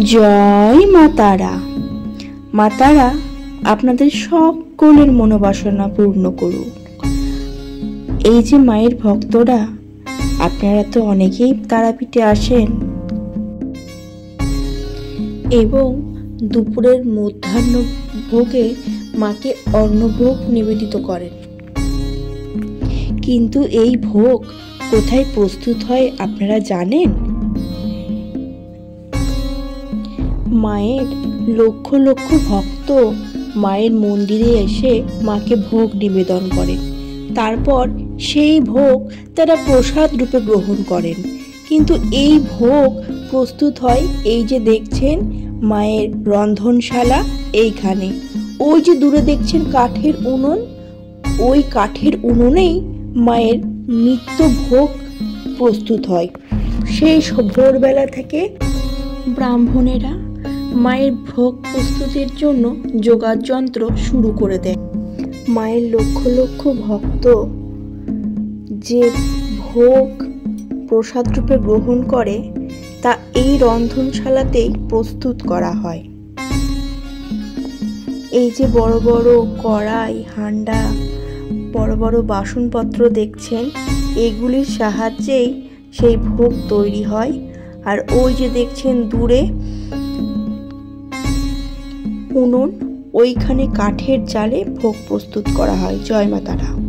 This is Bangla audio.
জয় মা তারা। মা তারা আপনাদের সকলের মনোবাসনা পূর্ণ করুক। এই যে মায়ের ভক্তরা, আপনারা তো অনেকেই তারাপীঠে আসেন এবং দুপুরের মধ্যাহ্ন ভোগে মাকে অন্নভোগ নিবেদিত করেন। কিন্তু এই ভোগ কোথায় প্রস্তুত হয় আপনারা জানেন? মায়ের লক্ষ লক্ষ ভক্ত মায়ের মন্দিরে এসে মাকে ভোগ নিবেদন করেন। তারপর সেই ভোগ তারা প্রসাদ রূপে গ্রহণ করেন। কিন্তু এই ভোগ প্রস্তুত হয় এই যে দেখছেন মায়ের রন্ধনশালা, এইখানে। ওই যে দূরে দেখছেন কাঠের উনুন, ওই কাঠের উনুনেই মায়ের নিত্য ভোগ প্রস্তুত হয়। সেই ভোরবেলা থেকে ব্রাহ্মণেরা মায়ের ভোগ প্রস্তুতির জন্য যোগাড় যন্ত্র শুরু করে দেয়। মায়ের লক্ষ লক্ষ ভক্ত যে ভোগ প্রসাদ রূপে গ্রহণ করে তা এই রন্ধনশালাতেই প্রস্তুত করা হয়। এই যে বড় বড় কড়াই, হান্ডা, বড় বড় বাসনপত্র দেখছেন, এগুলির সাহায্যেই সেই ভোগ তৈরি হয়। আর ওই যে দেখছেন দূরে উনুন, ওইখানে কাঠের জালে ভোগ প্রস্তুত করা হয়। জয় মা তারা।